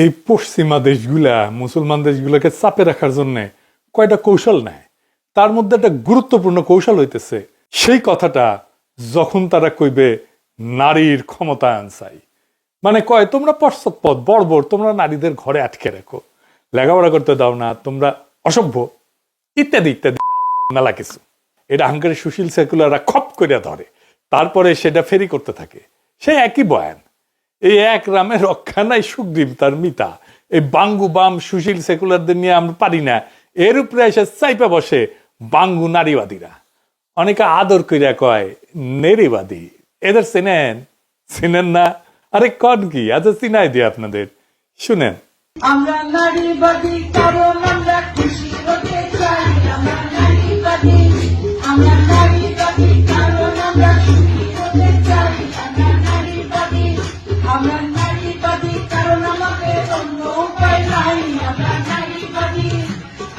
এই পশ্চিমা দেশগুলা মুসলমান দেশগুলোকে চাপে রাখার জন্য কয়টা কৌশল নেয়। তার মধ্যে একটা গুরুত্বপূর্ণ কৌশল হইতেছে সেই কথাটা যখন তারা কইবে নারীর ক্ষমতায়ন চাই, মানে কয় তোমরা পশ্চাৎপদ বর্বর, তোমরা নারীদের ঘরে আটকে রাখো, লেখাপড়া করতে দাও না, তোমরা অসভ্য, ইত্যাদি ইত্যাদি মেলা কিছু। এটা আহঙ্কারী সুশীল সেকুলাররা খপ করিয়া ধরে, তারপরে সেটা ফেরি করতে থাকে। সেই একই বয়ান, এই এক রামে রক্ষা নাই সুগ্রীব তার মিতা। এই বাঙ্গু বাম সুশীল সেকুলারদের নিয়ে আমরা পারি না, এর উপরে এসে চাইপা বসে বাঙ্গু নারীবাদীরা। অনেকে আদর কইরা কয় নেরিবাদী। এদের চেনেন? চিনেন না? আরে কন কি, আচ্ছা চিনাই দিই আপনাদের, শুনেন। আমরা নারীবাদী কারণ আমরা খুশি হতে চাই। আমরা নারীবাদী, আমরা নারীবাদী কারণ আমরা সুখী হতে চাই। আমরা নারীবাদী, আমরা নারীবাদী কারণ আমাদের অন্য উপায় নাই। আমরা নারীবাদী,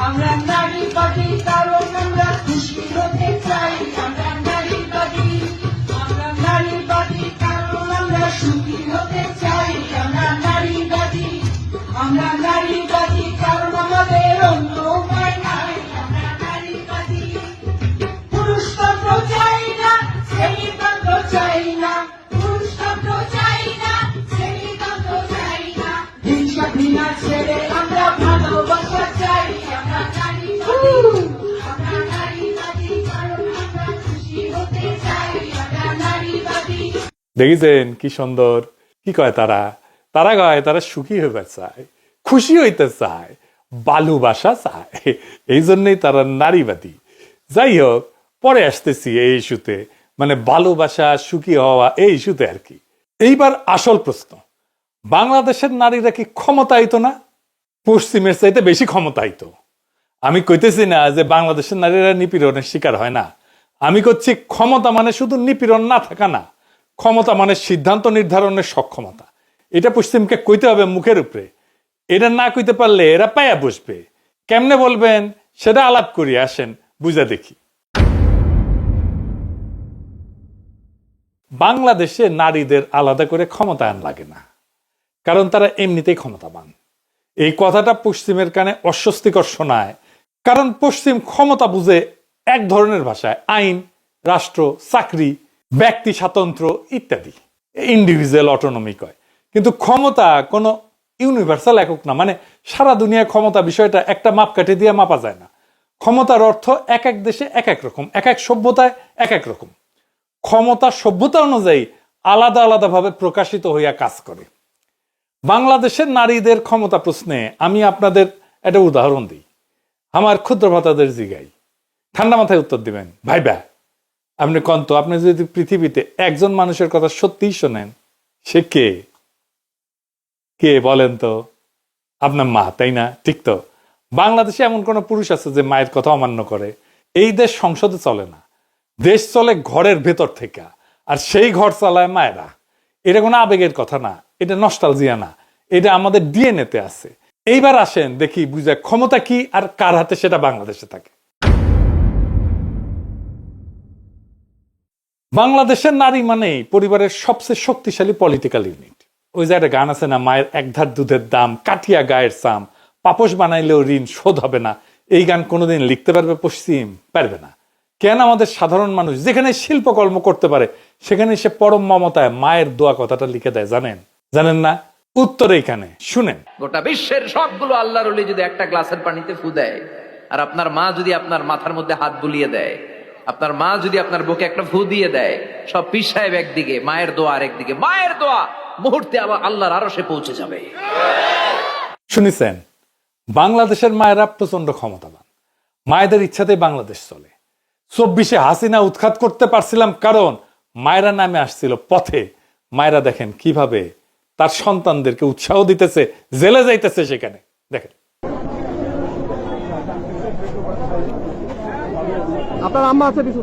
আমরা নারীবাদী কারণ আমরা খুশি হতে চাই। আমরা নারীবাদী, আমরা নারীবাদী কারণ আমরা সুখী হতে চাই। আমরা নারীবাদী, আমরা নারীবাদী কারণ আমাদের অন্য উপায় নাই। আমরা নারীবাদী, পুরুষতন্ত্র চাই না, শ্রেণীতন্ত্র চাই না, পুরুষতন্ত্র চাই না, শ্রেণীতন্ত্র চাই না, হিংসা ঘৃণা ছেড়ে আমরা ভালোবাসা চাই। আমরা নারীবাদী, আমরা নারীবাদী কারণ আমরা খুশি হতে চাই। আমরা নারীবাদী। দেখেছেন কি সুন্দর কি কয় তারা? তারা কয় তারা সুখী হইতে চায়, খুশি হইতে চায়, ভালোবাসা চায়, এই জন্যই তারা নারীবাদী। যাই হোক, পরে আসতেছি এই ইস্যুতে, মানে ভালোবাসা সুখী হওয়া এই ইস্যুতে আর কি। এইবার আসল প্রশ্ন, বাংলাদেশের নারীরা কি ক্ষমতায়িত না? পশ্চিমের চাইতে বেশি ক্ষমতায়িত। আমি কইতেছি না যে বাংলাদেশের নারীরা নিপীড়নের শিকার হয় না, আমি করছি ক্ষমতা মানে শুধু নিপীড়ন না থাকা না, ক্ষমতা মানে সিদ্ধান্ত নির্ধারণের সক্ষমতা। এটা পশ্চিমকে কইতে হবে মুখের উপরে। এটা না কইতে পারলে এরা পায়া বসবে। কেমনে বলবেন সেটা আলাপ করি, আসেন বুঝা দেখি। বাংলাদেশে নারীদের আলাদা করে ক্ষমতায়ন লাগে না, কারণ তারা এমনিতেই ক্ষমতাবান। এই কথাটা পশ্চিমের কানে অস্বস্তিকর শোনায়, কারণ পশ্চিম ক্ষমতা বুঝে এক ধরনের ভাষায়, আইন, রাষ্ট্র, চাকরি, ব্যক্তি স্বাতন্ত্র্য ইত্যাদি, ইন্ডিভিজুয়াল অটোনমি কয়। কিন্তু ক্ষমতা কোনো ইউনিভার্সাল একক না, মানে সারা দুনিয়ায় ক্ষমতা বিষয়টা একটা মাপকাঠি দিয়ে মাপা যায় না। ক্ষমতার অর্থ এক এক দেশে এক এক রকম, এক এক সভ্যতায় এক এক রকম। ক্ষমতা সভ্যতা অনুযায়ী আলাদা আলাদাভাবে প্রকাশিত হইয়া কাজ করে। বাংলাদেশের নারীদের ক্ষমতা প্রশ্নে আমি আপনাদের একটা উদাহরণ দিই। আমার ক্ষুদ্র ভাতাদের জিগাই, ঠান্ডা মাথায় উত্তর দিবেন। ভাইবা, আপনি কন্ত, আপনি যদি পৃথিবীতে একজন মানুষের কথা সত্যিই শোনেন, সে কে? কে বলেন তো? আপনার মা, তাই না? ঠিক তো। বাংলাদেশে এমন কোন পুরুষ আছে যে মায়ের কথা অমান্য করে? এই দেশ সংসদে চলে না, দেশ চলে ঘরের ভেতর থেকে, আর সেই ঘর চালায় মায়েরা। এটা কোনো আবেগের কথা না, এটা নস্টালজিয়া না, এটা আমাদের ডিএনএ তে আছে। এইবার আসেন দেখি বুঝা ক্ষমতা কি আর কার হাতে সেটা বাংলাদেশে থাকে। বাংলাদেশের নারী মানেই পরিবারের সবচেয়ে শক্তিশালী পলিটিক্যাল ইউনিট। ওই যে একটা গান আছে না, মায়ের এক ধার দুধের দাম, কাটিয়া গায়ের সাম, পাপোশ বানাইলেও ঋণ শোধ হবে না। এই গান কোনোদিন লিখতে পারবে পশ্চিম? পারবে না। কেন আমাদের সাধারণ মানুষ যেখানে শিল্পকর্ম করতে পারে সেখানে সে পরম মমতায় মায়ের দোয়া কথাটা লিখে দেয়? জানেন? জানেন না? উত্তর এইখানে, শুনেন। গোটা বিশ্বের সবগুলো আল্লাহর ওলি যদি একটা গ্লাসের পানিতে ফু দেয়, আর আপনার মা যদি আপনার মাথার মধ্যে হাত বুলিয়ে দেয়, আপনার মা যদি আপনার বুকে একটা ফু দিয়ে দেয়, সব পীর সাহেব একদিকে, মায়ের দোয়া আরেকদিকে। মায়ের দোয়া মুহূর্তে আবার আল্লাহর আরশে পৌঁছে যাবে। শুনেছেন? বাংলাদেশের মায়েরা প্রচন্ড ক্ষমতাবান। মায়েদের ইচ্ছাতেই বাংলাদেশ চলে। 24-এ হাসিনা উৎখাত করতে পারছিলাম কারণ মায়েরা নামে আসছিল পথে। মায়েরা দেখেন কিভাবে তার সন্তানদেরকে উৎসাহ দিতেছে, জেলে যাইতেছে সেখানে। দেখেন আপনার আম্মা আছে কিছু।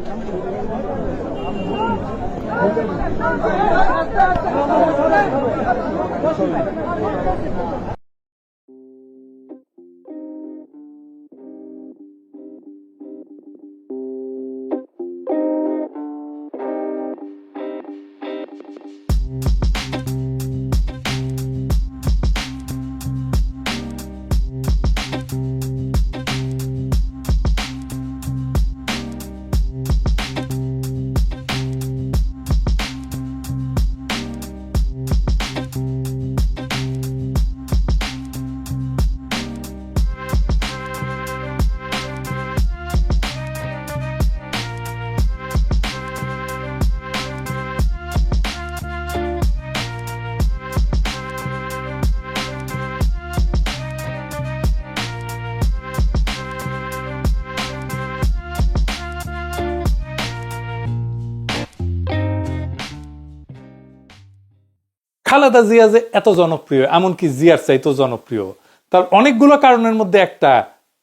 খালেদা জিয়া যে এত জনপ্রিয়, এমনকি জিয়ার চাইতো জনপ্রিয়, তার অনেকগুলো কারণের মধ্যে একটা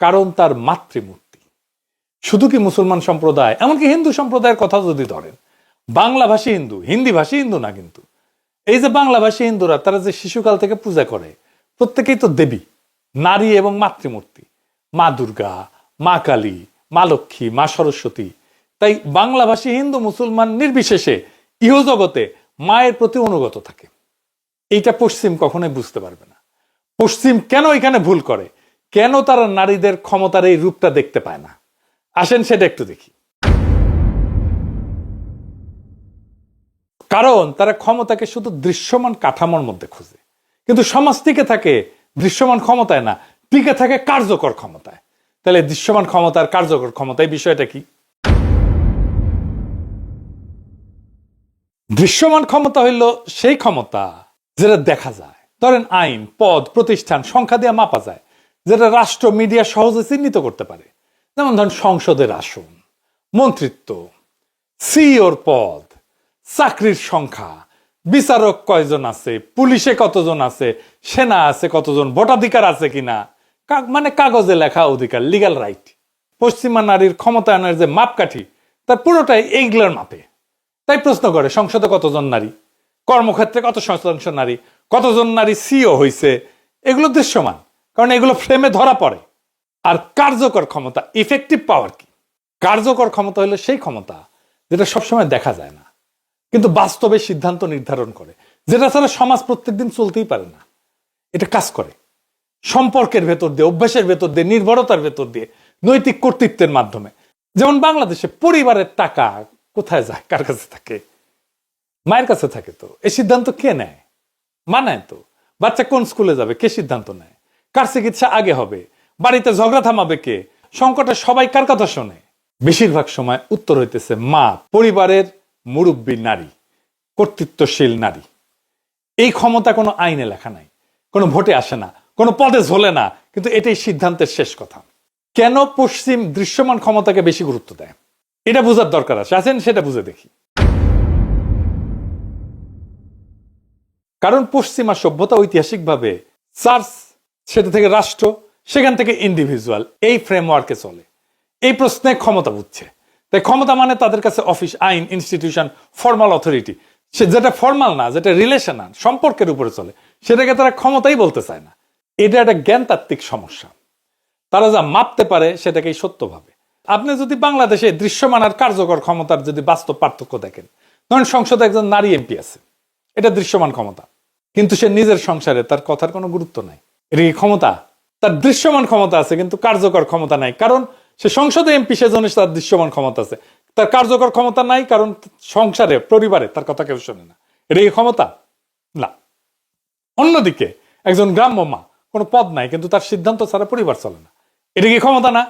কারণ তার মাতৃমূর্তি। শুধু কি মুসলমান সম্প্রদায়, এমনকি হিন্দু সম্প্রদায়ের কথা যদি ধরেন, বাংলাভাষী হিন্দু, হিন্দি ভাষী হিন্দু না, কিন্তু এই যে বাংলাভাষী হিন্দুরা তারা যে শিশুকাল থেকে পূজা করে, প্রত্যেকেই তো দেবী, নারী এবং মাতৃমূর্তি, মা দুর্গা, মা কালী, মা লক্ষ্মী, মা সরস্বতী। তাই বাংলাভাষী হিন্দু মুসলমান নির্বিশেষে ইহজগতে মায়ের প্রতি অনুগত থাকে। এইটা পশ্চিম কখনোই বুঝতে পারবে না। পশ্চিম কেন এখানে ভুল করে, কেন তারা নারীদের ক্ষমতার এই রূপটা দেখতে পায় না, আসেন সেটা একটু দেখি। কারণ তারা ক্ষমতাকে শুধু দৃশ্যমান কাঠামোর মধ্যে খুঁজে, কিন্তু সমাজ টিকে থাকে দৃশ্যমান ক্ষমতায় না, টিকে থাকে কার্যকর ক্ষমতায়। তাহলে দৃশ্যমান ক্ষমতার কার্যকর ক্ষমতা, এই বিষয়টা কি? দৃশ্যমান ক্ষমতা হইল সেই ক্ষমতা যেটা দেখা যায়, ধরেন আইন, পদ, প্রতিষ্ঠান সংখ্যা দিয়ে মাপা যায়, যেটা রাষ্ট্র, মিডিয়া সহজে চিহ্নিত করতে পারে। যেমন ধরেন সংসদের আসন, মন্ত্রিত্ব, সিইওর পদ, চাকরির সংখ্যা, বিচারক কয়জন আছে, পুলিশে কতজন আছে, সেনা আছে কতজন, ভোটাধিকার আছে কিনা, মানে কাগজে লেখা অধিকার, লিগ্যাল রাইট। পশ্চিমা নারীর ক্ষমতায়নের যে মাপকাঠি, তার পুরোটাই এইগুলোর মাপে। তাই প্রশ্ন করে সংসদে কতজন নারী, কর্মক্ষেত্রে কত শতাংশ নারী, কতজন নারী সিও হয়েছে, এগুলো দৃশ্যমান, কারণ এগুলো ফ্রেমে ধরা পড়ে। আর কার্যকর ক্ষমতা, ইফেক্টিভ পাওয়ার কি? কার্যকর ক্ষমতা হলো সেই ক্ষমতা যেটা সবসময় দেখা যায় না, কিন্তু বাস্তবে সিদ্ধান্ত নির্ধারণ করে, যেটা ছাড়া সমাজ প্রত্যেকদিন চলতেই পারে না। এটা কাজ করে সম্পর্কের ভেতর দিয়ে, অভ্যাসের ভেতর দিয়ে, নির্ভরতার ভেতর দিয়ে, নৈতিক কর্তৃত্বের মাধ্যমে। যেমন বাংলাদেশে পরিবারের টাকা কোথায় যায়, কার কাছে থাকে? মায়ের কাছে থাকে। তো এই সিদ্ধান্ত কে নেয়? মা নেয়। তো বাচ্চা কোন স্কুলে যাবে, কে সিদ্ধান্ত নেয়? কার চিকিৎসা আগে হবে, বাড়িতে ঝগড়া থামাবে কে, সংকটে সবাই কার কথা শোনে? বেশিরভাগ সময় উত্তর হইতেছে মা, পরিবারের মুরব্বী নারী, কর্তৃত্বশীল নারী। এই ক্ষমতা কোনো আইনে লেখা নাই, কোনো ভোটে আসে না, কোনো পদে ঝোলে না, কিন্তু এটাই সিদ্ধান্তের শেষ কথা। কেন পশ্চিম দৃশ্যমান ক্ষমতাকে বেশি গুরুত্ব দেয়, এটা বোঝার দরকার আছে। আসেন সেটা বুঝে দেখি। কারণ পশ্চিমা সভ্যতা ঐতিহাসিকভাবে চার্চ, সেটা থেকে রাষ্ট্র, সেখান থেকে ইন্ডিভিজুয়াল, এই ফ্রেমওয়ার্কে চলে। এই প্রশ্নে ক্ষমতা বুঝছে। তাই ক্ষমতা মানে তাদের কাছে অফিস, আইন, ইনস্টিটিউশন, ফর্মাল অথরিটি। সে যেটা ফর্মাল না, যেটা রিলেশনাল, সম্পর্কের উপরে চলে, সেটাকে তারা ক্ষমতাই বলতে চায় না। এটা একটা জ্ঞানতাত্ত্বিক সমস্যা। তারা যা মাপতে পারে সেটাকেই সত্য ভাবে। আপনি যদি বাংলাদেশে দৃশ্যমান আর কার্যকর ক্ষমতার যদি বাস্তব পার্থক্য দেখেন, ধরেন সংসদে একজন নারী এমপি আছে, এটা দৃশ্যমান ক্ষমতা, কিন্তু সে নিজের সংসারে তার কথার কোনো গুরুত্ব নাই। এটা কি ক্ষমতা? তার দৃশ্যমান ক্ষমতা আছে কিন্তু কার্যকর ক্ষমতা নাই, কারণ সে সংসদে এমপি, সেজন্য তার দৃশ্যমান ক্ষমতা আছে। তার কার্যকর ক্ষমতা নাই, কারণ সংসারে, পরিবারে তার কথা কেউ শোনে না। এটা কি ক্ষমতা? না। অন্যদিকে একজন গ্রাম্য মা, কোনো পদ নাই, কিন্তু তার সিদ্ধান্ত ছাড়া পরিবার চলে না। এটা কি ক্ষমতা না?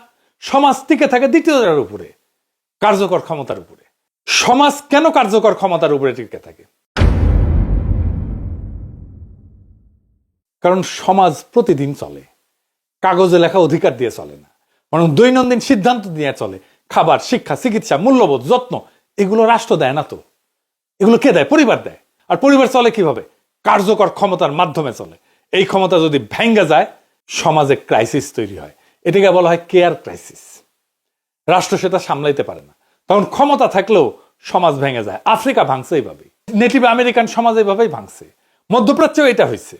সমাজ টিকে থাকে দ্বিতীয়টার উপরে, কার্যকর ক্ষমতার উপরে। সমাজ কেন কার্যকর ক্ষমতার উপরে টিকে থাকে? কারণ সমাজ প্রতিদিন চলে, কাগজে লেখা অধিকার দিয়ে চলে না, বরং দৈনন্দিন সিদ্ধান্ত দিয়ে চলে। খাবার, শিক্ষা, চিকিৎসা, মূল্যবোধ, যত্ন, এগুলো রাষ্ট্র দেয় না। তো এগুলো কে দেয়? পরিবার দেয়। আর পরিবার চলে কিভাবে? কার্যকর ক্ষমতার মাধ্যমে চলে। এই ক্ষমতা যদি ভেঙে যায়, সমাজে ক্রাইসিস তৈরি হয়। এটাকে বলা হয় কেয়ার ক্রাইসিস। রাষ্ট্র সেটা সামলাইতে পারে না, তখন ক্ষমতা থাকলেও সমাজ ভেঙে যায়। আফ্রিকা ভাঙছে এইভাবে, নেটিভ আমেরিকান সমাজ এইভাবেই ভাঙছে, মধ্যপ্রাচ্যেও এটা হয়েছে।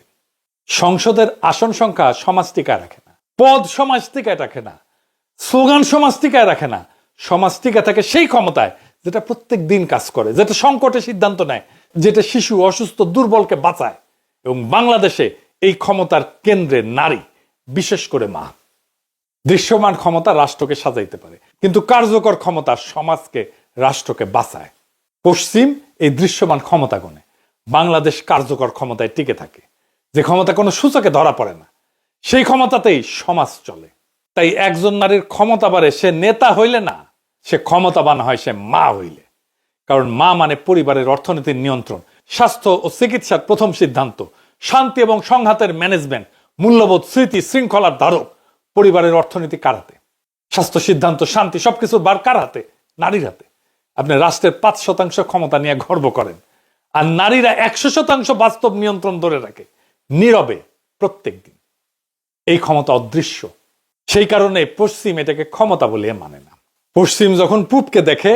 সংসদের আসন সংখ্যা সমাজ টিকায় রাখে না, পদ সমাজ টিকায় রাখে না, স্লোগান সমাজ টিকায় রাখে না। সমাজ টিকা থাকে সেই ক্ষমতায় যেটা প্রত্যেক দিন কাজ করে, যেটা সংকটে সিদ্ধান্ত নেয়, যেটা শিশু, অসুস্থ, দুর্বলকে বাঁচায়। এবং বাংলাদেশে এই ক্ষমতার কেন্দ্রে নারী, বিশেষ করে মা। দৃশ্যমান ক্ষমতা রাষ্ট্রকে সাজাইতে পারে, কিন্তু কার্যকর ক্ষমতা সমাজকে, রাষ্ট্রকে বাঁচায়। পশ্চিম এই দৃশ্যমান ক্ষমতা গণে, বাংলাদেশ কার্যকর ক্ষমতায় টিকে থাকে, যে ক্ষমতা কোনো সূচকে ধরা পড়ে না। সেই ক্ষমতাতেই সমাজ চলে। তাই একজন নারীর ক্ষমতা বাড়ে সে নেতা হইলে না, সে ক্ষমতাবান হয় সে মা হইলে। কারণ মা মানে পরিবারের অর্থনীতির নিয়ন্ত্রণ, স্বাস্থ্য ও চিকিৎসার প্রথম সিদ্ধান্ত, শান্তি এবং সংঘাতের ম্যানেজমেন্ট, মূল্যবোধ, স্মৃতি, শৃঙ্খলার ধারক। পরিবারের অর্থনীতি কার হাতে? স্বাস্থ্য সিদ্ধান্ত, শান্তি, সবকিছুর বার কার হাতে? নারীর হাতে। আপনি রাষ্ট্রের 5% ক্ষমতা নিয়ে গর্ব করেন, আর নারীরা 100% বাস্তব নিয়ন্ত্রণ ধরে রাখে নীরবে প্রত্যেক দিন। এই ক্ষমতা অদৃশ্য, সেই কারণে পশ্চিম এটাকে ক্ষমতা বলে মানে না। পশ্চিম যখন পূবকে দেখে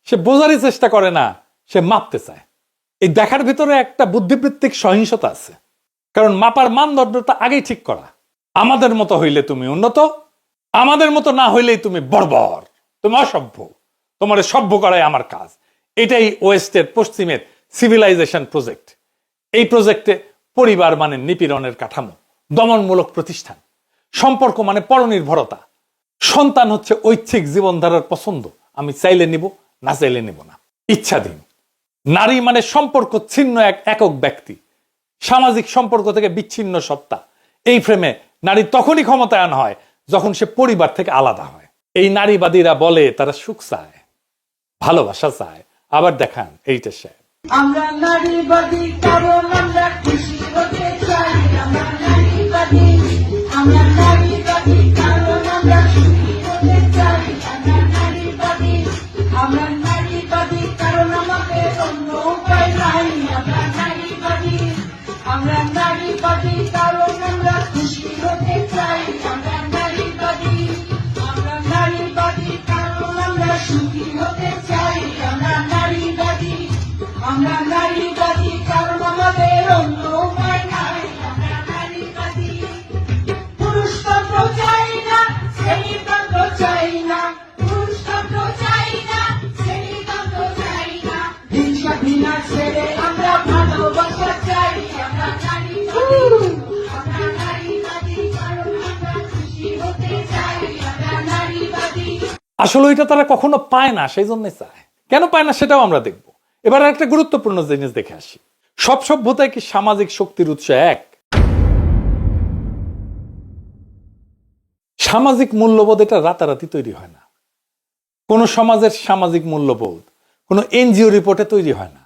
সে বোঝারই চেষ্টা করে না, সে মাপতে চায়। এই দেখার ভিতরে একটা বুদ্ধিবৃত্তিক সহিংসতা আছে, কারণ মাপার মানদণ্ডটা আগেই ঠিক করা। আমাদের মতো হইলে তুমি উন্নত, আমাদের মতো না হইলেই তুমি বর্বর, তুমি অসভ্য, তোমার সভ্য করাই আমার কাজ। এটাই ওয়েস্টের, পশ্চিমের সিভিলাইজেশন প্রজেক্ট। এই প্রজেক্টে পরিবার মানে নিপীড়নের কাঠামো, দমনমূলক প্রতিষ্ঠান, সম্পর্ক মানে পরনির্ভরতা, সন্তান হচ্ছে ঐচ্ছিক জীবনধারার পছন্দ, আমি চাইলে নিব না চাইলে নিব না, ইচ্ছাধীন। নারী মানে সম্পর্ক ছিন্ন এক একক ব্যক্তি, সামাজিক সম্পর্ক থেকে বিচ্ছিন্ন সত্তা। এই ফ্রেমে নারী তখনই ক্ষমতায়ন হয় যখন সে পরিবার থেকে আলাদা হয়। এই নারীবাদীরা বলে তারা সুখ চায়, ভালোবাসা চায়, আবার দেখান এইটা সে। আমরা নারীবাদী কারণ আমরা খুশি হতে চাই, আমরা নারীবাদী, আমরা নারীবাদী কারণ আমরা সুখী হতে চাই, আমরা নারীবাদী, আমরা নারীবাদী কারণ আমাদের অন্য উপায় নাই, আমরা নারীবাদী, আমরা নারীবাদী কারণ আমরা খুশি হতে চাই, আমরা নারীবাদী, আমরা নারীবাদী কারণ আমরা সুখী হতে চাই, আমরা নারীবাদী, আমরা নারীবাদী কারণ আমাদের অন্য উপায় নাই, আমরা নারীবাদী। পুরুষতন্ত্র চাই না, শ্রেণীতন্ত্র চাই না, পুরুষতন্ত্র চাই না, শ্রেণীতন্ত্র চাই না, হিংসা ঘৃণা ছেড়ে আমরা ভালোবাসা চাই, আমরা নারীবাদী, আমরা নারীবাদী কারণ আমরা খুশি হতে চাই, আমরা নারীবাদী। আসলে এটা তারা কখনো পায় না, সেই জন্য চায়। কেন পায় না সেটাও আমরা দেখব। এবার একটা গুরুত্বপূর্ণ জিনিস দেখে আসি। সব সভ্যতায় কি সামাজিক শক্তির উৎস এক? সামাজিক মূল্যবোধ এটা রাতারাতি তৈরি হয় না। কোন সমাজের সামাজিক মূল্যবোধ কোন এনজিও রিপোর্টে তৈরি হয় না,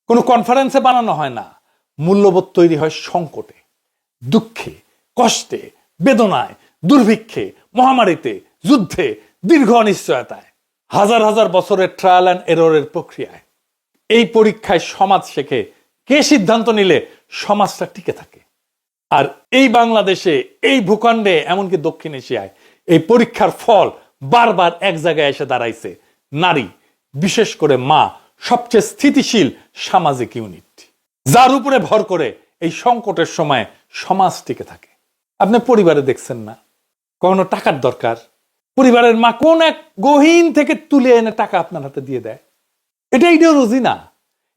কোন কনফারেন্সে বানানো হয় না। মূল্যবোধ তৈরি হয় সংকটে, দুঃখে, কষ্টে, বেদনায়, দুর্ভিক্ষে, মহামারীতে, যুদ্ধে, দীর্ঘ অনিশ্চয়তায়, হাজার হাজার বছরের ট্রায়াল অ্যান্ড এররের প্রক্রিয়ায়। এই পরীক্ষায় সমাজ শেখে কে সিদ্ধান্ত নিলে সমাজটা টিকে থাকে। আর এই বাংলাদেশে, এই ভূখণ্ডে, এমনকি দক্ষিণ এশিয়ায় এই পরীক্ষার ফল বারবার এক জায়গায় এসে দাঁড়াইছে। নারী, বিশেষ করে মা, সবচেয়ে স্থিতিশীল সামাজিক ইউনিট, যার উপরে ভর করে এই সংকটের সময় সমাজ টিকে থাকে। আপনি পরিবারে দেখছেন না, কখনো টাকার দরকার, পরিবারের মা কোন এক গহীন থেকে তুলে এনে টাকা আপনার হাতে দিয়ে দেয়। এটা ইডিওলজি না,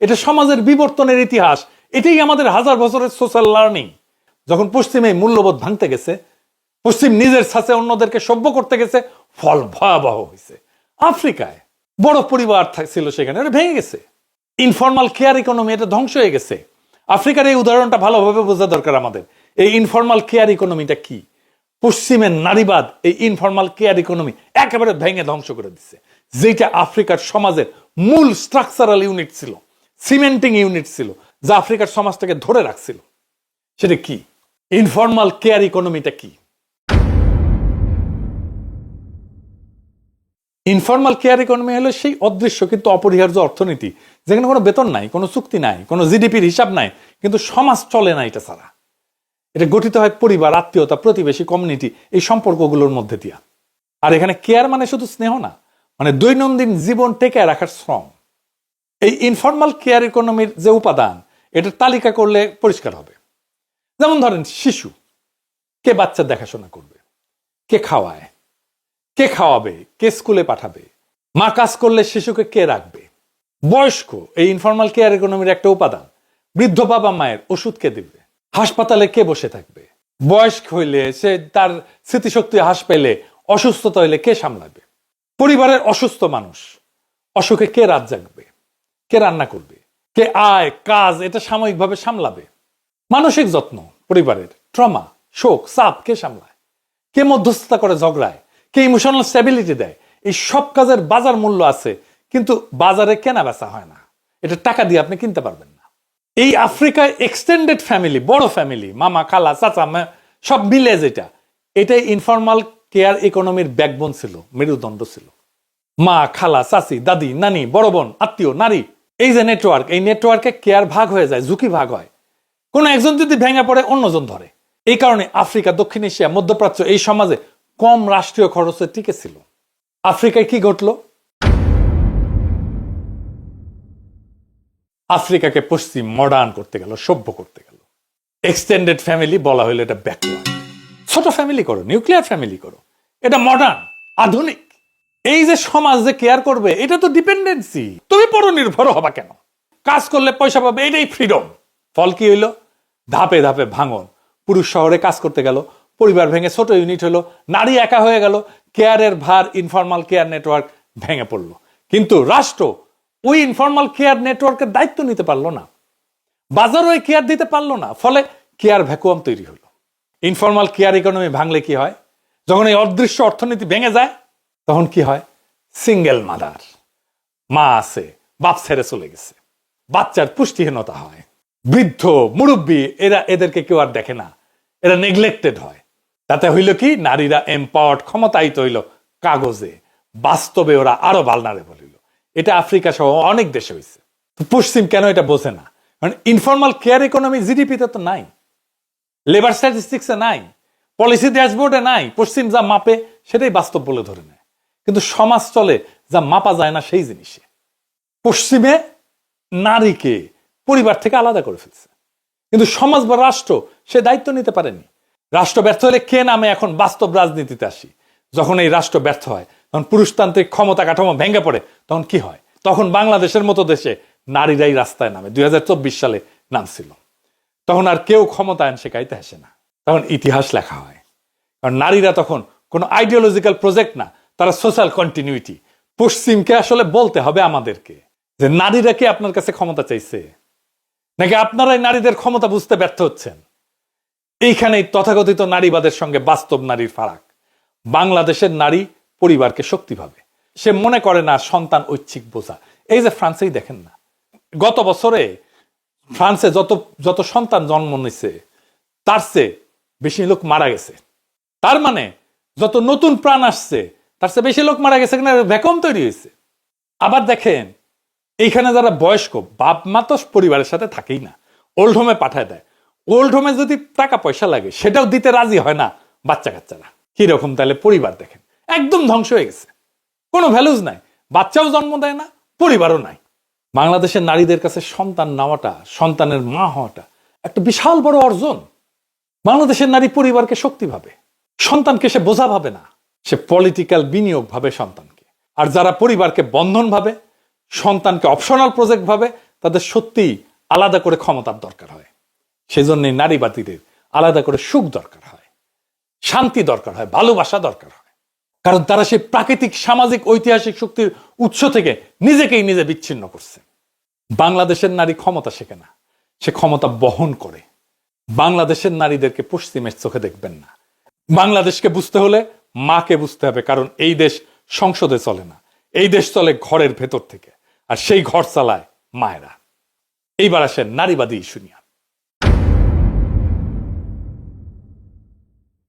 এটা সমাজের বিবর্তনের ইতিহাস। এটাই আমাদের হাজার বছরের সোশ্যাল লার্নিং। যখন পশ্চিম এই মূল্যবোধ ভাঙতে গেছে, পশ্চিম নিজের সাথে অন্যদেরকে সভ্য করতে গেছে, ফল ভয়াবহ হয়েছে। আফ্রিকায় বড় পরিবার ছিল, সেখানে এটা ভেঙে গেছে। ইনফর্মাল কেয়ার ইকোনমি, এটা ধ্বংস হয়ে গেছে। আফ্রিকার এই উদাহরণটা ভালোভাবে বোঝা দরকার আমাদের। এই ইনফর্মাল কেয়ার ইকোনমিটা কি? পশ্চিমের নারীবাদ এই ইনফর্মাল কেয়ার ইকোনমি একেবারে ভেঙে ধ্বংস করে দিচ্ছে, যেটা আফ্রিকার সমাজের মূল স্ট্রাকচারাল ইউনিট ছিল, সিমেন্টিং ইউনিট ছিল, যা আফ্রিকার সমাজটাকে ধরে রাখছিল। সেটা কি? ইনফর্মাল কেয়ার ইকোনমিটা কি? ইনফর্মাল কেয়ার ইকোনমি হলো সেই অদৃশ্য কিন্তু অপরিহার্য অর্থনীতি, যেখানে কোনো বেতন নাই, কোনো চুক্তি নাই, কোনো জিডিপির হিসাব নাই, কিন্তু সমাজ চলে না এটা ছাড়া। এটা গঠিত হয় পরিবার, আত্মীয়তা, প্রতিবেশী, কমিউনিটি, এই সম্পর্কগুলোর মধ্যে দিয়া। আর এখানে কেয়ার মানে শুধু স্নেহ না, মানে দৈনন্দিন জীবন টেকে রাখার শ্রম। এই ইনফর্মাল কেয়ার ইকোনমির যে উপাদান, এটার তালিকা করলে পরিষ্কার হবে। যেমন ধরেন শিশু, কে বাচ্চার দেখাশোনা করবে, কে খাওয়ায়, কে খাওয়াবে, কে স্কুলে পাঠাবে, মা কাজ করলে শিশুকে কে রাখবে। বয়স্ক, এই ইনফর্মাল কেয়ার ইকোনমির একটা উপাদান। বৃদ্ধ বাবা মায়ের ওষুধ কে দিবে, হাসপাতালে কে বসে থাকবে, বয়স্ক হইলে সে তার স্মৃতিশক্তি হ্রাস পেলে, অসুস্থতা হইলে কে সামলাবে। পরিবারের অসুস্থ মানুষ, অসুখে কে রাত জাগবে, কে রান্না করবে, কে আয় কাজ এটা সাময়িকভাবে সামলাবে। মানসিক যত্ন, পরিবারের ট্রমা, শোক, চাপ কে সামলায়, কে মধ্যস্থতা করে ঝগড়ায়, কে ইমোশনাল স্টেবিলিটি দেয়। এই সব কাজের বাজার মূল্য আছে, কিন্তু বাজারে কেনা বেচা হয় না। এটা টাকা দিয়ে আপনি কিনতে পারবেন না। এই আফ্রিকায় এক্সটেন্ডেড ফ্যামিলি, বড় ফ্যামিলি, মামা, খালা, চাচা, সব মিলে যেটা, এটাই ইনফর্মাল কেয়ার ইকোনমির ব্যাকবোন ছিল, মেরুদণ্ড ছিল। মা, খালা, চাচি, দাদি, নানি, বড় বোন, আত্মীয়, নারী, এই যে নেটওয়ার্ক, এই নেটওয়ার্কে কেয়ার ভাগ হয়ে যায়, ঝুঁকি ভাগ হয়। কোনো একজন যদি ভেঙে পড়ে অন্যজন ধরে। এই কারণে আফ্রিকা, দক্ষিণ এশিয়া, মধ্যপ্রাচ্য এই সমাজে কম রাষ্ট্রীয় খরচে টিকে ছিল। আফ্রিকায় কি ঘটলো? আফ্রিকাকে পশ্চিম মডার্ন করতে গেল, সভ্য করতে গেল। এক্সটেন্ডেড ফ্যামিলি বলা হলো এটা ব্যাকওয়ার্ড। ছোট ফ্যামিলি করো, নিউক্লিয়ার ফ্যামিলি করো, এটা মডার্ন, আধুনিক। এই যে সমাজ যে কেয়ার করবে, এটা তো ডিপেন্ডেন্সি। তুমি পরনির্ভর হবা কেন? কাজ করলে পয়সা পাবে, এটাই ফ্রিডম। ফল কি হইলো? ধাপে ধাপে ভাঙন। পুরুষ শহরে কাজ করতে গেল, পরিবার ভেঙে ছোট ইউনিট হলো, নারী একা হয়ে গেল, কেয়ারের ভার, ইনফর্মাল কেয়ার নেটওয়ার্ক ভেঙে পড়লো। কিন্তু রাষ্ট্র ওই ইনফর্মাল কেয়ার নেটওয়ার্কের দায়িত্ব নিতে পারলো না, বাজার ওই কেয়ার দিতে পারলো না। ফলে কেয়ার ভ্যাকুয়াম তৈরি হলো। ইনফর্মাল কেয়ার ইকোনমি ভাঙলে কি হয়? যখন এই অদৃশ্য অর্থনীতি ভেঙে যায়, তখন কি হয়? সিঙ্গেল মাদার, মা আছে, বাপ ছেড়ে চলে গেছে, বাচ্চার পুষ্টিহীনতা হয়। বৃদ্ধ মুরব্বী এদেরকে কেউ আর দেখে না, এরা নেগলেক্টেড হয়। তাতে হইল কি? নারীরা এম্পাওয়ার্ড, ক্ষমতায়িত হইল কাগজে, বাস্তবে ওরা আরো ভালনারেবল হইল। এটা আফ্রিকা সহ অনেক দেশে হয়েছে। পশ্চিম কেন এটা বোঝে না? কারণ ইনফর্মাল কেয়ার ইকোনমি জিডিপিতে তো নাই, লেবার স্ট্যাটিস্টিক্সে নাই, পলিসি ড্যাশবোর্ডে নাই। পশ্চিম যা মাপে সেটাই বাস্তব বলে ধরে নেয়। কিন্তু সমাজ চলে যা মাপা যায় না সেই জিনিসে। পশ্চিমে নারীকে পরিবার থেকে আলাদা করে ফেলছে, কিন্তু সমাজ বা রাষ্ট্র সে দায়িত্ব নিতে পারেনি। রাষ্ট্র ব্যর্থ হলে কে নামে? এখন বাস্তব রাজনীতিতে আসি। যখন এই রাষ্ট্র ব্যর্থ হয়, তখন পুরুষতান্ত্রিক ক্ষমতা কাঠামো ভেঙে পড়ে, তখন কি হয়? তখন বাংলাদেশের মতো দেশে নারীরাই রাস্তায় নামে। 2024 সালে নামছিল। তখন আর কেউ ক্ষমতায়ন শেখাইতে আসে না, তখন ইতিহাস লেখা হয়। কারণ নারীরা তখন কোনো আইডিওলজিক্যাল প্রজেক্ট না, তারা সোশ্যাল কন্টিনিউটি। পশ্চিমকে আসলে বলতে হবে আমাদেরকে যে নারীরা কি আপনার কাছে ক্ষমতা চাইছে, নাকি আপনারাই নারীদের ক্ষমতা বুঝতে ব্যর্থ হচ্ছেন? এইখানেই তথাকথিত নারীবাদের সঙ্গে বাস্তব নারীর ফারাক। বাংলাদেশের নারী পরিবারকে শক্তি ভাবে, সে মনে করে না সন্তান ঐচ্ছিক বোঝা। এই যে ফ্রান্সেই দেখেন না, গত বছরে ফ্রান্সে যত সন্তান জন্ম নিছে তার চেয়ে বেশি লোক মারা গেছে। তার মানে যত নতুন প্রাণ আসছে তার চেয়ে বেশি লোক মারা গেছে, ভ্যাকুয়াম তৈরি হয়েছে। আবার দেখেন, এইখানে যারা বয়স্ক, বাপ মা তো পরিবারের সাথে থাকেই না, ওল্ড হোমে পাঠায় দেয়। ওল্ড হোমে যদি টাকা পয়সা লাগে সেটাও দিতে রাজি হয় না বাচ্চা কাচ্চারা। কিরকম তাহলে পরিবার দেখেন, একদম ধ্বংস হয়ে গেছে। কোনো ভ্যালুজ নাই, বাচ্চাও জন্ম দেয় না, পরিবারও নাই। বাংলাদেশের নারীদের কাছে সন্তান নেওয়াটা, সন্তানের মা হওয়াটা একটা বিশাল বড় অর্জন। বাংলাদেশের নারী পরিবারকে শক্তি ভাবে, সন্তানকে সে বোঝা ভাবে না, সে পলিটিক্যাল বিনিয়োগ ভাবে সন্তানকে। আর যারা পরিবারকে বন্ধন ভাবে, সন্তানকে অপশনাল প্রজেক্ট ভাবে, তাদের সত্যিই আলাদা করে ক্ষমতার দরকার হয়। সেজন্যই নারীবাদীদের আলাদা করে সুখ দরকার হয়, শান্তি দরকার হয়, ভালোবাসা দরকার হয়। কারণ তারা সেই প্রাকৃতিক, সামাজিক, ঐতিহাসিক শক্তির উৎস থেকে নিজেকেই নিজে বিচ্ছিন্ন করছে। বাংলাদেশের নারী ক্ষমতা শেখে না, সে ক্ষমতা বহন করে। বাংলাদেশের নারীদেরকে পশ্চিমের চোখে দেখবেন না। বাংলাদেশকে বুঝতে হলে মাকে বুঝতে হবে, কারণ এই দেশ সংসদে চলে না, এই দেশ চলে ঘরের ভেতর থেকে, আর সেই ঘর চালায় মায়েরা। এইবার আসেন নারীবাদী ইস্যু নিয়ে।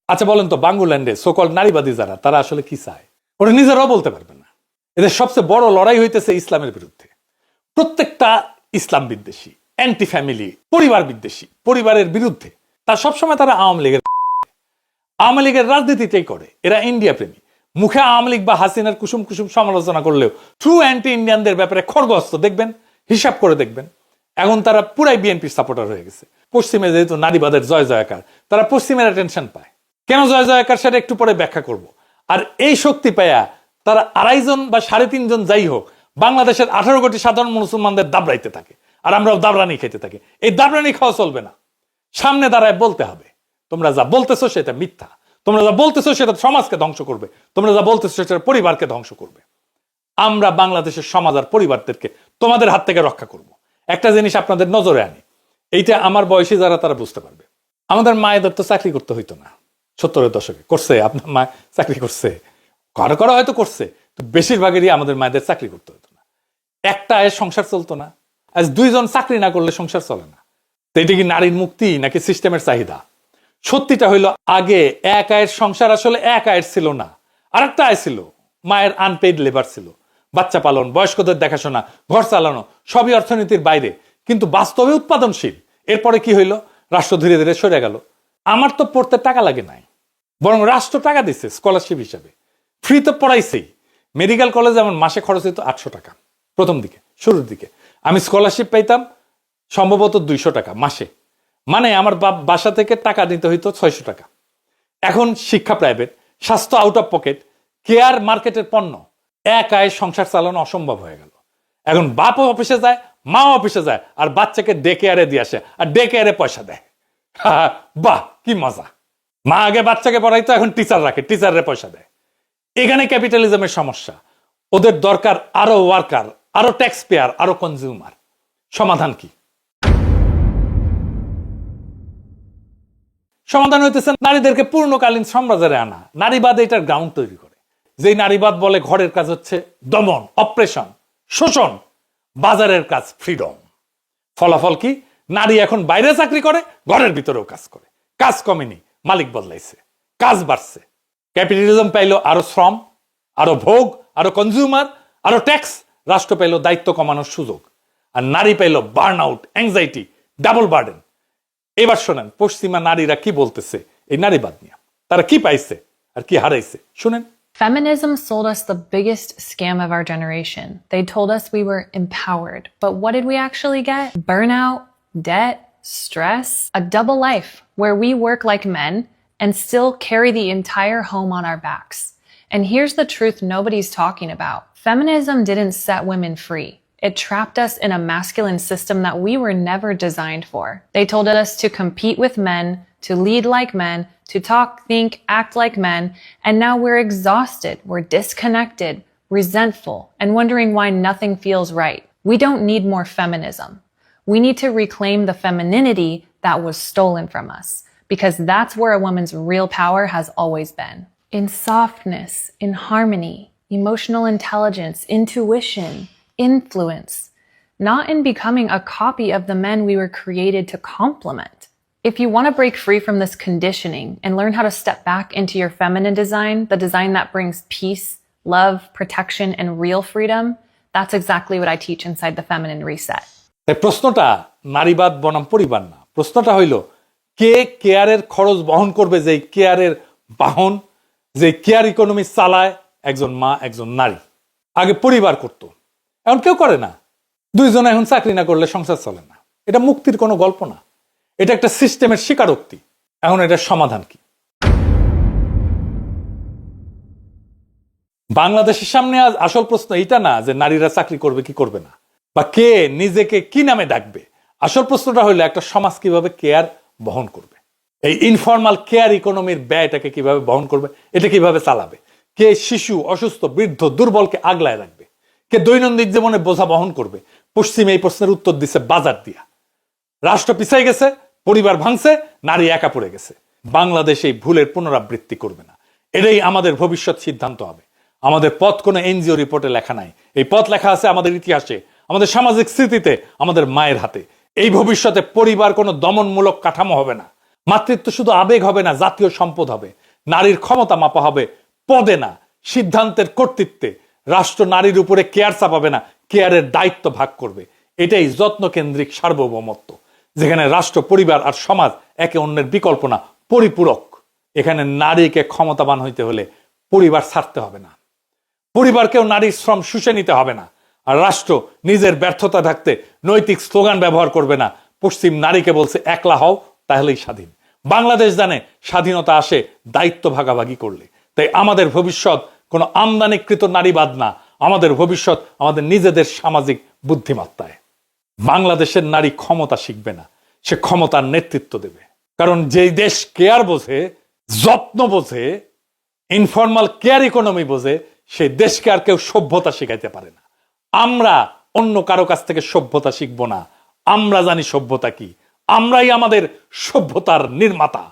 আচ্ছা বলেন তো, বাংলাদেশে সোকল নারীবাদী যারা, তারা আসলে কি চায়? ওরা নিজেরাও বলতে পারবে না। এদের সবচেয়ে বড় লড়াই হইতেছে ইসলামের বিরুদ্ধে। প্রত্যেকটা ইসলাম বিদ্বেষী, অ্যান্টি ফ্যামিলি, পরিবার বিদ্বেষী, পরিবারের বিরুদ্ধে। তার সবসময় তারা আওয়ামী লীগের রাজনীতিটাই করে। এরা ইন্ডিয়া প্রেমী। মুখে আওয়ামী লীগ বা হাসিনার কুসুম কুসুম সমালোচনা করলেও ট্রু অ্যান্টি ইন্ডিয়ানদের ব্যাপারে খড়গহস্ত। দেখবেন, হিসাব করে দেখবেন, এখন তারা পুরাই বিএনপির সাপোর্টার হয়ে গেছে। পশ্চিমে যেহেতু নারীবাদের জয় জয়কার, তারা পশ্চিমের অ্যাটেনশন পায়। কেন জয় জয়কার সেটা একটু পরে ব্যাখ্যা করব। আর এই শক্তি পায়া তারা 2.5 জন বা 3.5 জন যাই হোক, বাংলাদেশের 18 কোটি সাধারণ মুসলমানদের দাবড়াইতে থাকে, আর আমরাও দাবরানি খেতে থাকি। এই দাবরানি খাওয়া চলবে না। সামনে দাঁড়ায় বলতে হবে, তোমরা যা বলতেছো সেটা মিথ্যা, তোমরা যা বলতেছো সেটা সমাজকে ধ্বংস করবে, তোমরা যা বলতেছো সেটা পরিবারকে ধ্বংস করবে। আমরা বাংলাদেশের সমাজ আর পরিবারদেরকে তোমাদের হাত থেকে রক্ষা করব। একটা জিনিস আপনাদের নজরে আনি, এইটা আমার বয়সী যারা তারা বুঝতে পারবে। আমাদের মায়েদের তো চাকরি করতে হইতো না 70-এর দশকে। করছে? আপনার মা চাকরি করছে? কারো কারো হয়তো করছে, তো বেশিরভাগেরই আমাদের মায়েদের চাকরি করতে হতো না। একটা আয়ের সংসার চলতো না। আজ 2 জন চাকরি না করলে সংসার চলে না। তো এটা কি নারীর মুক্তি নাকি সিস্টেমের চাহিদা? সত্যিটা হইলো, আগে এক আয়ের সংসার আসলে এক আয়ের ছিল না, আর একটা আয় ছিল, মায়ের আনপেইড লেবার ছিল। বাচ্চা পালন, বয়স্কদের দেখাশোনা, ঘর চালানো সবই অর্থনীতির বাইরে, কিন্তু বাস্তবে উৎপাদনশীল। এরপরে কি হইল? রাষ্ট্র ধীরে ধীরে সরে গেল। আমার তো পড়তে টাকা লাগে নাই, বরং রাষ্ট্র টাকা দিচ্ছে স্কলারশিপ হিসাবে, ফ্রি তো পড়াইছেই। মেডিকেল কলেজে আমার মাসে খরচ হতো 800 টাকা প্রথম দিকে, শুরুর দিকে। আমি স্কলারশিপ পাইতাম সম্ভবত 200 টাকা মাসে, মানে আমার বাসা থেকে টাকা নিতে হইতো 600 টাকা। এখন শিক্ষা প্রাইভেট, স্বাস্থ্য আউট অফ পকেট, কেয়ার মার্কেটের পণ্য, এক আয় সংসার চালানো অসম্ভব হয়ে গেল। এখন বাপও অফিসে যায়, মা অফিসে যায়, আর বাচ্চাকে ডে কেয়ারে দিয়ে আসে, আর ডে কেয়ারে পয়সা দেয়। বাহ, কি মজা! মা আগে বাচ্চাকে পড়াইতো, এখন টিচার রাখে, টিচারে পয়সা দেয়। এখানে ক্যাপিটালিজমের সমস্যা। ওদের দরকার আরো ওয়ার্কার, আরো ট্যাক্স পেয়ার, আরো কনজিউমার। সমাধান কি? সমাধান হইতেছে নারীদেরকে পূর্ণকালীন শ্রমবাজারে আনা। নারীবাদ এটার গ্রাউন্ড তৈরি করে। যেই নারীবাদ বলে ঘরের কাজ হচ্ছে দমন, অপ্রেশন, শোষণ, বাজারের কাজ ফ্রিডম। ফলাফল কি? নারী এখন বাইরে চাকরি করে, ঘরের ভিতরেও কাজ করে। কাজ কমেনি, মালিক বদলাইছে, কাজ বাড়ছে। ক্যাপিটালিজম পাইলো আরো শ্রম, আরো ভোগ, আরো কনজিউমার, আরো ট্যাক্স। রাষ্ট্র পাইলো দায়িত্ব কমানোর সুযোগ, আর নারী পাইলো burn out, anxiety, double burden. এবার শোনেন পশ্চিমা নারীরা কি বলতেছে এই নারীবাদ নিয়ে। তারা কি পাইছে আর কি হারাইছে শুনেন। Feminism sold us the biggest scam of our generation. They told us we were empowered, but what did we actually get? Burnout, debt, stress, a double life where we work like men and still carry the entire home on our backs. And here's the truth nobody's talking about. Feminism didn't set women free. It trapped us in a masculine system that we were never designed for. They told us to compete with men, to lead like men, to talk, think, act like men, and now we're exhausted, we're disconnected, resentful, and wondering why nothing feels right. We don't need more feminism. We need to reclaim the femininity that was stolen from us, because that's where a woman's real power has always been. In softness, in harmony, emotional intelligence, intuition, influence, not in becoming a copy of the men we were created to complement. If you want to break free from this conditioning and learn how to step back into your feminine design, the design that brings peace, love, protection, and real freedom, that's exactly what I teach inside the Feminine Reset. তাই প্রশ্নটা নারীবাদ বনাম পরিবার না। প্রশ্নটা হইল কে কেয়ারের খরচ বহন করবে? যে কেয়ারের বাহন, যে কেয়ার ইকোনমি চালায় একজন মা, একজন নারী। আগে পরিবার করত, এখন কেউ করে না। দুইজনে এখন চাকরি না করলে সংসার চলে না। এটা মুক্তির কোনো গল্প না, এটা একটা সিস্টেমের স্বীকারোক্তি। এখন এটার সমাধান কি? বাংলাদেশের সামনে আজ আসল প্রশ্ন এটা না যে নারীরা চাকরি করবে কি করবে না, বা কে নিজেকে কি নামে ডাকবে। আসল প্রশ্নটা হলো একটা সমাজ কিভাবে কেয়ার বহন করবে, এই ইনফর্মাল কেয়ার ইকোনমির ব্যয়টাকে কিভাবে বহন করবে, এটা কিভাবে চালাবে, কে শিশু, অসুস্থ, বৃদ্ধ, দুর্বলকে আগলায় রাখবে, কে দৈনন্দিন জীবনে বোঝা বহন করবে। পশ্চিম এই প্রশ্নের উত্তর দিচ্ছে বাজার দিয়া। রাষ্ট্র পিছাই গেছে, পরিবার ভাঙছে, নারী একা পড়ে গেছে। বাংলাদেশ এই ভুলের পুনরাবৃত্তি করবে না। এটাই আমাদের ভবিষ্যৎ সিদ্ধান্ত হবে। আমাদের পথ কোনো এনজিও রিপোর্টে লেখা নাই। এই পথ লেখা আছে আমাদের ইতিহাসে, আমাদের সামাজিক স্মৃতিতে, আমাদের মায়ের হাতে। এই ভবিষ্যতে পরিবার কোনো দমনমূলক কাঠামো হবে না। মাতৃত্ব শুধু আবেগ হবে না, জাতীয় সম্পদ হবে। নারীর ক্ষমতা মাপা হবে পদে না, সিদ্ধান্তের কর্তৃত্বে। রাষ্ট্র নারীর উপরে কেয়ার চাপাবে না, কেয়ারের দায়িত্ব ভাগ করবে। এটাই যত্নকেন্দ্রিক সার্বভৌমত্ব, যেখানে রাষ্ট্র, পরিবার আর সমাজ একে অন্যের বিকল্প না, পরিপূরক। এখানে নারীকে ক্ষমতাবান হইতে হলে পরিবার ছাড়তে হবে না, পরিবারকেও নারীর শ্রম শুষে নিতে হবে না, আর রাষ্ট্র নিজের ব্যর্থতা ঢাকতে নৈতিক স্লোগান ব্যবহার করবে না। পশ্চিম নারীকে বলছে একলা হও, তাহলেই স্বাধীন। বাংলাদেশ জানে স্বাধীনতা আসে দায়িত্ব ভাগাভাগি করলে। তাই আমাদের ভবিষ্যৎ কোনো আমদানিকৃত নারীবাদ না, আমাদের ভবিষ্যৎ আমাদের নিজেদের সামাজিক বুদ্ধিমত্তায়। বাংলাদেশের নারী ক্ষমতা শিখবে না, সে ক্ষমতার নেতৃত্ব দেবে। কারণ যেই দেশ কেয়ার বোঝে, যত্ন বোঝে, ইনফর্মাল কেয়ার ইকোনমি বোঝে, সেই দেশকে আর কেউ সভ্যতা শিখাইতে পারে না। আমরা অন্য কারো কাছ থেকে সভ্যতা শিখবো না। আমরা জানি সভ্যতা কি, আমরাই আমাদের সভ্যতার নির্মাতা।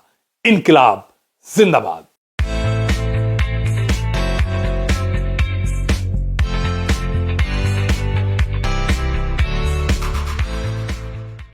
ইনকিলাব জিন্দাবাদ।